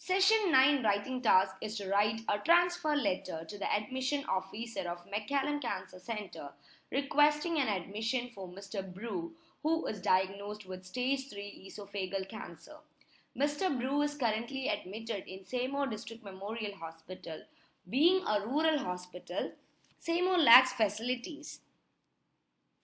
Session 9 writing task is to write a transfer letter to the admission officer of McAllen Cancer Center requesting an admission for Mr. Brew, who is diagnosed with stage 3 esophageal cancer. Mr. Brew is currently admitted in Seymour District Memorial Hospital. Being a rural hospital, Seymour lacks facilities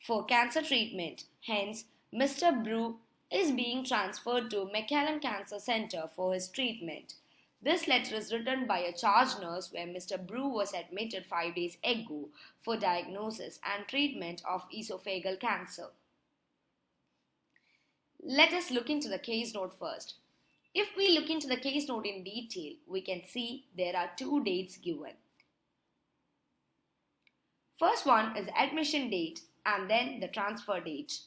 for cancer treatment. Hence, Mr. Brew is being transferred to McAllen Cancer Center for his treatment. This letter is written by a charge nurse where Mr. Brew was admitted 5 days ago for diagnosis and treatment of esophageal cancer. Let us look into the case note first. If we look into the case note in detail, we can see there are two dates given. First one is admission date and then the transfer date.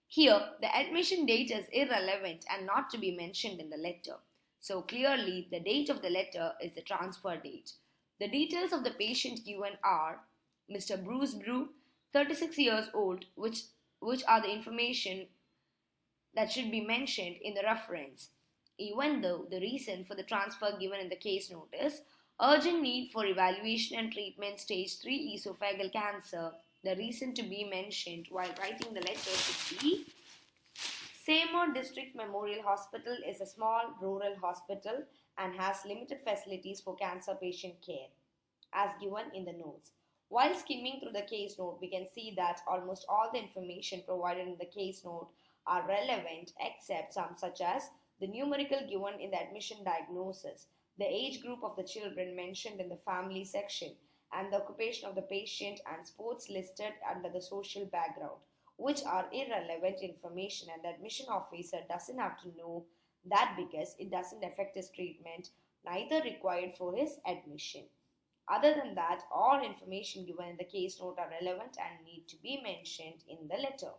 Here, the admission date is irrelevant and not to be mentioned in the letter. So clearly, the date of the letter is the transfer date. The details of the patient given are Mr. Bruce Brew, 36 years old, which are the information that should be mentioned in the reference. Even though the reason for the transfer given in the case note is urgent need for evaluation and treatment stage 3 esophageal cancer, the reason to be mentioned while writing the letter should be Seymour District Memorial Hospital is a small rural hospital and has limited facilities for cancer patient care, as given in the notes. While skimming through the case note, we can see that almost all the information provided in the case note are relevant except some such as the numerical given in the admission diagnosis, the age group of the children mentioned in the family section, and the occupation of the patient and sports listed under the social background, which are irrelevant information, and the admission officer doesn't have to know that because it doesn't affect his treatment, neither required for his admission. Other than that, all information given in the case note are relevant and need to be mentioned in the letter.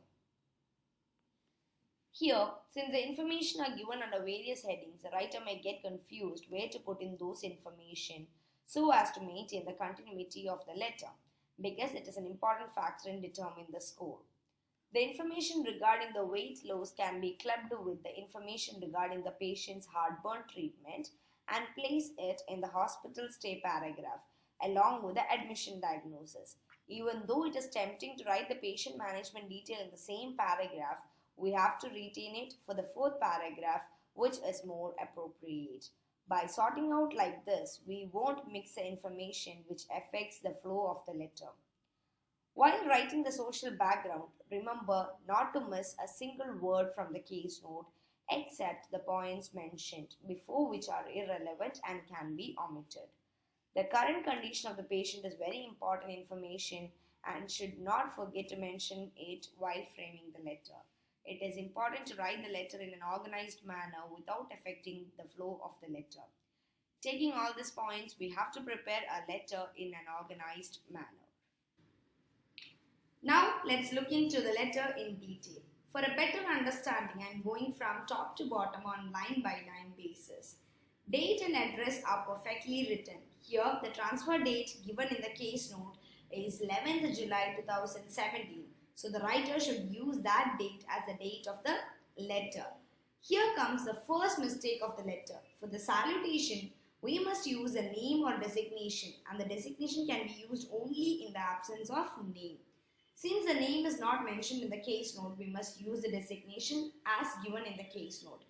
Here, since the information are given under various headings, the writer may get confused where to put in those information so as to maintain the continuity of the letter, because it is an important factor in determining the score. The information regarding the weight loss can be clubbed with the information regarding the patient's heartburn treatment and place it in the hospital stay paragraph along with the admission diagnosis. Even though it is tempting to write the patient management detail in the same paragraph, we have to retain it for the fourth paragraph, which is more appropriate. By sorting out like this, we won't mix the information which affects the flow of the letter. While writing the social background, remember not to miss a single word from the case note except the points mentioned before, which are irrelevant and can be omitted. The current condition of the patient is very important information and should not forget to mention it while framing the letter. It is important to write the letter in an organized manner without affecting the flow of the letter. Taking all these points, we have to prepare a letter in an organized manner. Now let's look into the letter in detail. For a better understanding, I am going from top to bottom on line by line basis. Date and address are perfectly written. Here the transfer date given in the case note is 11th July 2017. So the writer should use that date as the date of the letter. Here comes the first mistake of the letter. For the salutation, we must use a name or designation, and the designation can be used only in the absence of name. Since the name is not mentioned in the case note, we must use the designation as given in the case note,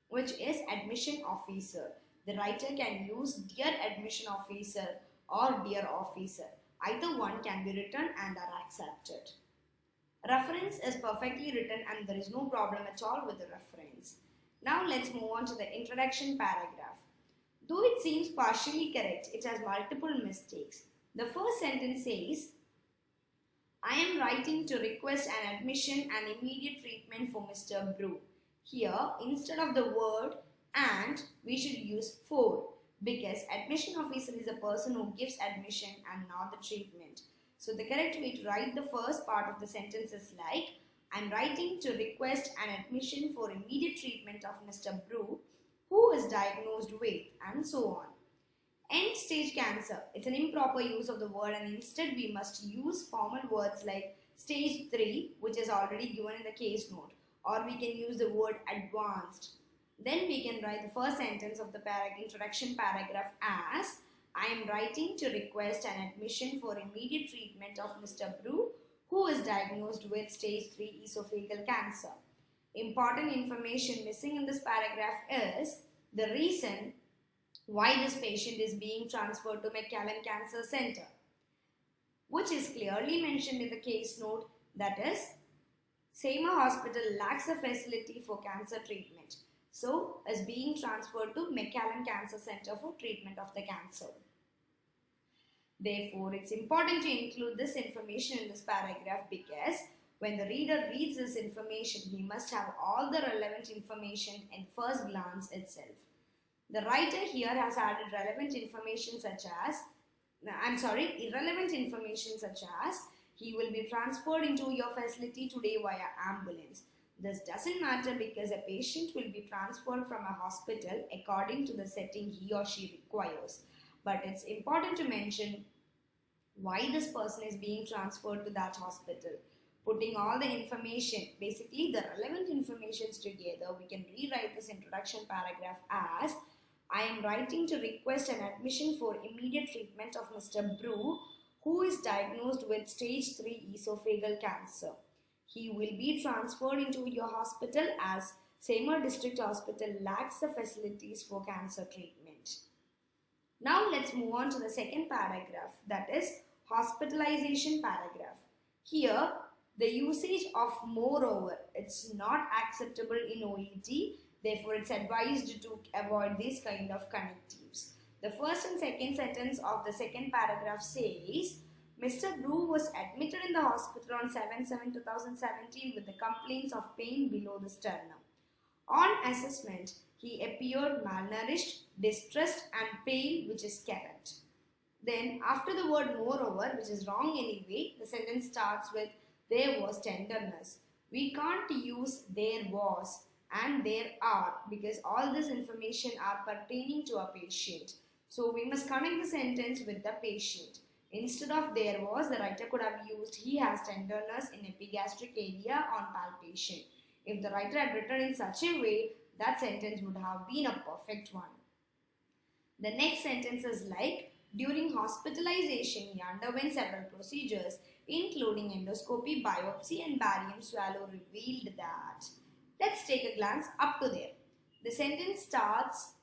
which is admission officer. The writer can use dear admission officer or dear officer. Either one can be written and are accepted. Reference is perfectly written and there is no problem at all with the reference. Now let's move on to the introduction paragraph. Though it seems partially correct, it has multiple mistakes. The first sentence says, I am writing to request an admission and immediate treatment for Mr. Brew. Here, instead of the word and, we should use for, because admission officer is a person who gives admission and not the treatment. So the correct way to write the first part of the sentence is like, I am writing to request an admission for immediate treatment of Mr. Brew, who is diagnosed with, and so on. End stage cancer. It's an improper use of the word, and instead we must use formal words like stage 3, which is already given in the case note, or we can use the word advanced. Then we can write the first sentence of the introduction paragraph as, I am writing to request an admission for immediate treatment of Mr. Brew, who is diagnosed with stage 3 esophageal cancer. Important information missing in this paragraph is the reason why this patient is being transferred to McAllen Cancer Center, which is clearly mentioned in the case note, that is, Seymour Hospital lacks a facility for cancer treatment, so is being transferred to McAllen Cancer Center for treatment of the cancer. Therefore, it's important to include this information in this paragraph because when the reader reads this information, he must have all the relevant information in first glance itself. The writer here has added irrelevant information such as, he will be transferred into your facility today via ambulance. This doesn't matter because a patient will be transferred from a hospital according to the setting he or she requires. But it's important to mention why this person is being transferred to that hospital. Putting all the information, basically the relevant informations together, we can rewrite this introduction paragraph as, I am writing to request an admission for immediate treatment of Mr. Brew, who is diagnosed with stage 3 esophageal cancer. He will be transferred into your hospital as Seymour District Hospital lacks the facilities for cancer treatment. Now let's move on to the second paragraph, that is hospitalization paragraph. Here, the usage of moreover, it's not acceptable in OET. Therefore, it's advised to avoid these kind of connectives. The first and second sentence of the second paragraph says, Mr. Brew was admitted in the hospital on 7/7/2017 with the complaints of pain below the sternum. On assessment, he appeared malnourished, distressed and pale, which is correct. Then, after the word moreover, which is wrong anyway, the sentence starts with there was tenderness. We can't use there was and there are because all this information are pertaining to a patient. So we must connect the sentence with the patient. Instead of there was, the writer could have used he has tenderness in epigastric area on palpation. If the writer had written in such a way, that sentence would have been a perfect one. The next sentence is like, during hospitalization, he underwent several procedures, including endoscopy, biopsy and barium swallow revealed that. Let's take a glance up to there. The sentence starts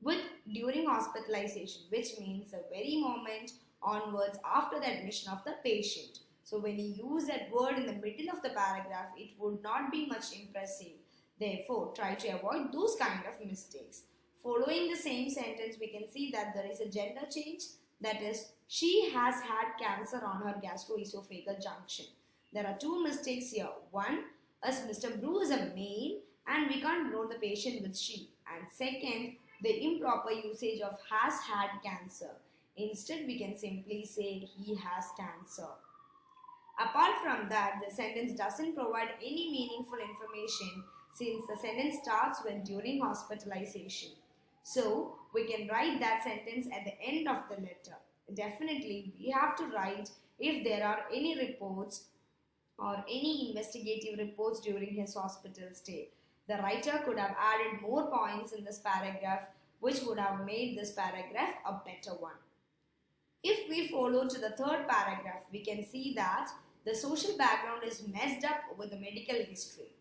with during hospitalization, which means the very moment onwards after the admission of the patient. So when you use that word in the middle of the paragraph, it would not be much impressive. Therefore, try to avoid those kind of mistakes. Following the same sentence, we can see that there is a gender change. That is, she has had cancer on her gastroesophageal junction. There are two mistakes here. One, as Mr. Brew is a male and we can't note the patient with she. And second, the improper usage of has had cancer. Instead, we can simply say he has cancer. Apart from that, the sentence doesn't provide any meaningful information since the sentence starts with during hospitalization. So, we can write that sentence at the end of the letter. Definitely, we have to write if there are any reports or any investigative reports during his hospital stay. The writer could have added more points in this paragraph, which would have made this paragraph a better one. If we follow to the third paragraph, we can see that the social background is messed up with the medical history.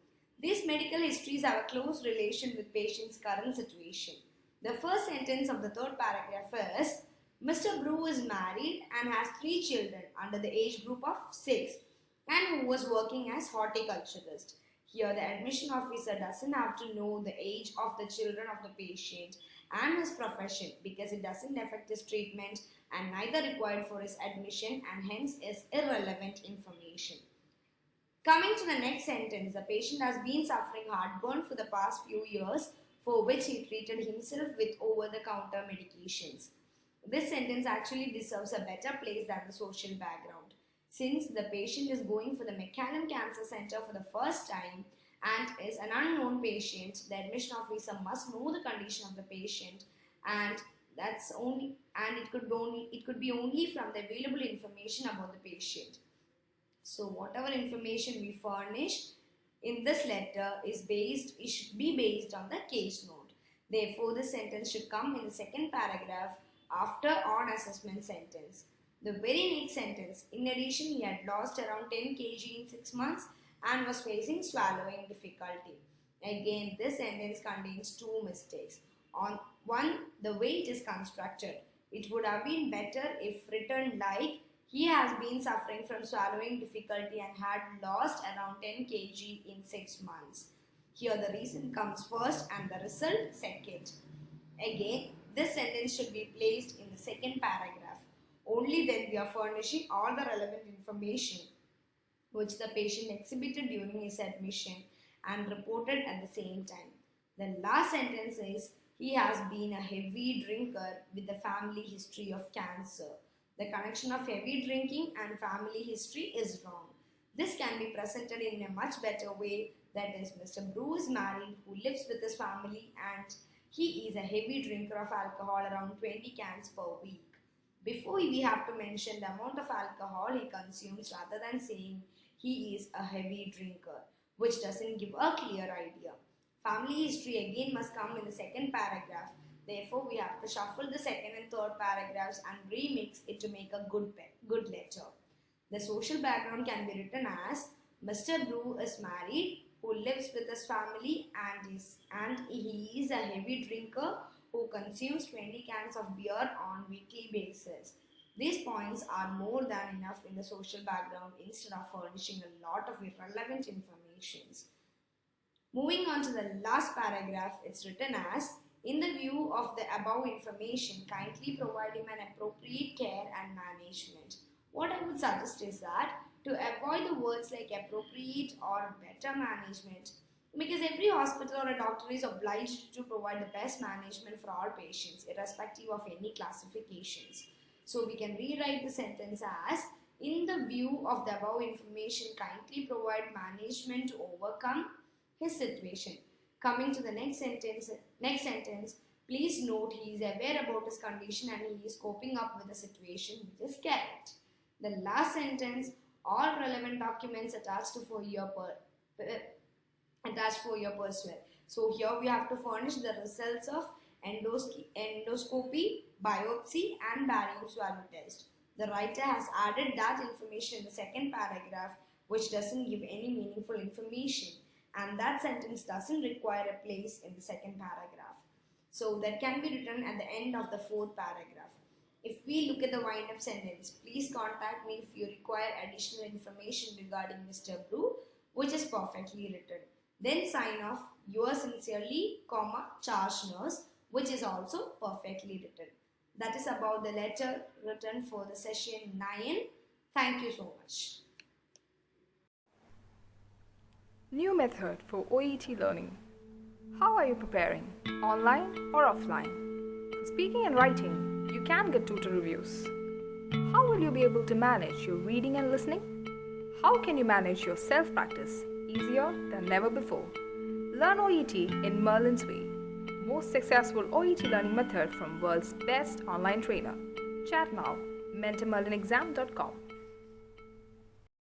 These medical histories have a close relation with patient's current situation. The first sentence of the third paragraph is, Mr. Brew is married and has 3 children under the age group of 6 and who was working as horticulturist. Here, the admission officer doesn't have to know the age of the children of the patient and his profession because it doesn't affect his treatment and neither required for his admission and hence is irrelevant information. Coming to the next sentence, the patient has been suffering heartburn for the past few years for which he treated himself with over-the-counter medications. This sentence actually deserves a better place than the social background. Since the patient is going for the McAllen Cancer Center for the first time and is an unknown patient, the admission officer must know the condition of the patient and it could be only from the available information about the patient. So whatever information we furnish in this letter it should be based on the case note. Therefore, this sentence should come in the second paragraph after on assessment sentence. The very next sentence, in addition, he had lost around 10 kg in 6 months and was facing swallowing difficulty. Again, this sentence contains two mistakes. On one, the way it is constructed. It would have been better if written like, he has been suffering from swallowing difficulty and had lost around 10 kg in 6 months. Here the reason comes first and the result second. Again, this sentence should be placed in the second paragraph. Only then we are furnishing all the relevant information which the patient exhibited during his admission and reported at the same time. The last sentence is, he has been a heavy drinker with a family history of cancer. The connection of heavy drinking and family history is wrong. This can be presented in a much better way, that is, Mr. Brew is married, who lives with his family, and he is a heavy drinker of alcohol, around 20 cans per week. Before we have to mention the amount of alcohol he consumes rather than saying he is a heavy drinker, which doesn't give a clear idea. Family history again must come in the second paragraph. Therefore, we have to shuffle the second and third paragraphs and remix it to make a good letter. The social background can be written as, Mr. Brew is married, who lives with his family and he is a heavy drinker who consumes 20 cans of beer on weekly basis. These points are more than enough in the social background instead of furnishing a lot of irrelevant information. Moving on to the last paragraph, it's written as, in the view of the above information, kindly provide him an appropriate care and management. What I would suggest is that to avoid the words like appropriate or better management, because every hospital or a doctor is obliged to provide the best management for all patients, irrespective of any classifications. So we can rewrite the sentence as, in the view of the above information, kindly provide management to overcome his situation. Coming to the next sentence, please note he is aware about his condition and he is coping up with the situation, which is correct. The last sentence, all relevant documents attached for your perusal. So here we have to furnish the results of endoscopy, biopsy and barium swallow test. The writer has added that information in the second paragraph, which doesn't give any meaningful information, and that sentence doesn't require a place in the second paragraph. So that can be written at the end of the fourth paragraph. If we look at the wind-up sentence, please contact me if you require additional information regarding Mr. Brew, which is perfectly written. Then sign off, yours sincerely, charge nurse, which is also perfectly written. That is about the letter written for the session 9. Thank you so much. New method for OET learning. How are you preparing? Online or offline? For speaking and writing, you can get tutor reviews. How will you be able to manage your reading and listening? How can you manage your self-practice easier than never before? Learn OET in Merlin's way. Most successful OET learning method from world's best online trainer. Chat now, mentormerlinexam.com.